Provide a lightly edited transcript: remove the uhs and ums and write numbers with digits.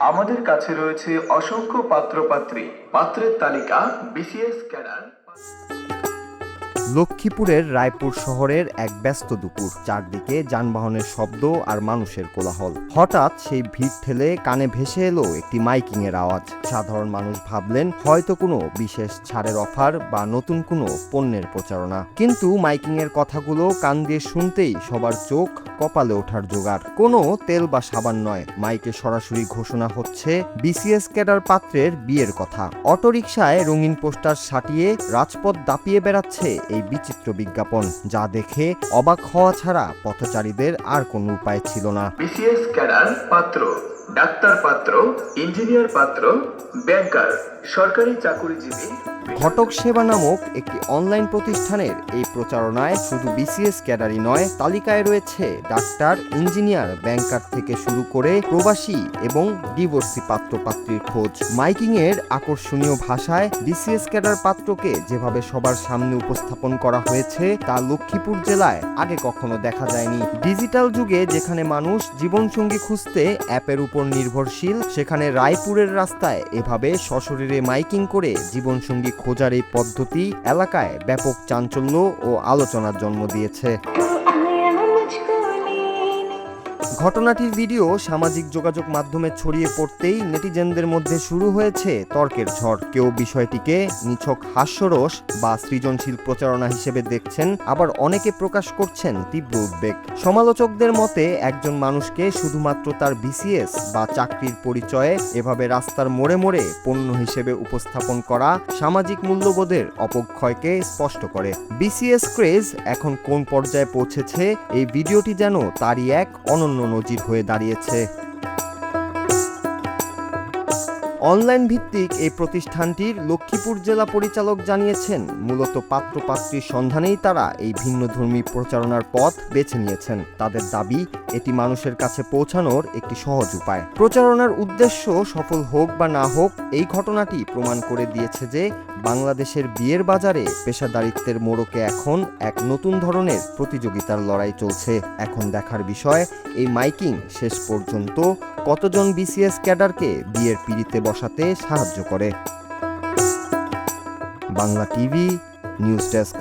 আমাদের কাছে রয়েছে অসংখ্য পাত্রপাত্রী। পাত্রের তালিকা বিসিএস ক্যাডার। লক্ষ্মীপুরের রায়পুর শহরের এক ব্যস্ত দুপুর, চারদিকে যানবাহনের শব্দ আর মানুষের কোলাহল। হঠাৎ সেই ভিড় ঠেলে কানে ভেসে এলো একটি মাইকিং এর আওয়াজ। সাধারণ মানুষ ভাবলেন হয়তো কোনো বিশেষ ছাড়ের অফার বা নতুন কোনো পণ্যের প্রচারণা, কিন্তু মাইকিং এর কথাগুলো কান দিয়ে শুনতেই সবার চোখ কপালে ওঠার জোগাড়। কোনো তেল বা সাবান নয়, মাইকে সরাসরি ঘোষণা হচ্ছে বিসিএস ক্যাডার পাত্রের বিয়ের কথা। অটোরিকশায় রঙিন পোস্টার সাটিয়ে রাজপথ দাপিয়ে বেড়াচ্ছে এই বিচিত্র বিজ্ঞাপন, যা দেখে অবাক হওয়া ছাড়া পথচারীদের আর কোনো উপায় ছিল না। বিসিএস ক্যাডার পাত্র, ডাক্তার পাত্র, ইঞ্জিনিয়ার পাত্র, ব্যাংকার, সরকারি চাকুরিজীবী। ঘটক সেবা নামক একটি অনলাইন প্রতিষ্ঠানের এই প্রচারণায় শুধু বিসিএস ক্যাডারই নয়, তালিকায় রয়েছে ডাক্তার, ইঞ্জিনিয়ার, ব্যাংকার থেকে শুরু করে প্রবাসী এবং ডিভোর্সি পাত্রপাত্রীর খোঁজ। মাইকিং এর আকর্ষণীয় ভাষায় বিসিএস ক্যাডার পাত্রকে যেভাবে সবার সামনে উপস্থাপন করা হয়েছে তা লক্ষ্মীপুর জেলায় আগে কখনো দেখা যায়নি। ডিজিটাল যুগে যেখানে মানুষ জীবনসঙ্গী খুঁজতে অ্যাপের উপর নির্ভরশীল, সেখানে রায়পুরের রাস্তায় এভাবে সশরীরে মাইকিং করে জীবনসঙ্গী খোঁজার এই পদ্ধতি এলাকায় ব্যাপক চাঞ্চল্য ও আলোচনার জন্ম দিয়েছে। ঘটনাটির ভিডিও সামাজিক যোগাযোগ মাধ্যমে ছড়িয়ে পড়তেই নেটিজেনদের মধ্যে শুরু হয়েছে তর্কের ঝড়। কেউ বিষয়টিকে নিছক হাস্যরস বা সৃজনশীল প্রচারণা হিসেবে দেখছেন, আবার অনেকে প্রকাশ করছেন তীব্র উদ্বেগ। সমালোচকদের মতে একজন মানুষকে শুধুমাত্র তার বিসিএস বা চাকরির পরিচয়ে এভাবে রাস্তার মোড়ে মোড়ে পণ্য হিসেবে উপস্থাপন করা সামাজিক মূল্যবোধের অবক্ষয়কে স্পষ্ট করে। বিসিএস ক্রেজ এখন কোন পর্যায়ে পৌঁছেছে, এই ভিডিওটি যেন তারই এক অনন্য নজির হয়ে দাঁড়িয়েছে। অনলাইন ভিত্তিক এই প্রতিষ্ঠানটির লক্ষ্মীপুর জেলা পরিচালক জানিয়েছেন, মূলত পাত্রপাত্রীর সন্ধানেই তারা এই ভিন্নধর্মী প্রচারণার পথ বেছে নিয়েছেন। তাদের দাবি এটি মানুষের কাছে পৌঁছানোর একটি সহজ উপায়। প্রচারণার উদ্দেশ্য সফল হোক বা না হোক, এই ঘটনাটি প্রমাণ করে দিয়েছে যে বাংলাদেশের বিয়ের বাজারে পেশাদারিত্বের মোড়কে এখন এক নতুন ধরনের প্রতিযোগিতার লড়াই চলছে। এখন দেখার বিষয় এই মাইকিং শেষ পর্যন্ত কতজন বিসিএস ক্যাডারকে বিয়ের পিঁড়িতে বসাতে সাহায্য করে। Bangla TV news desk.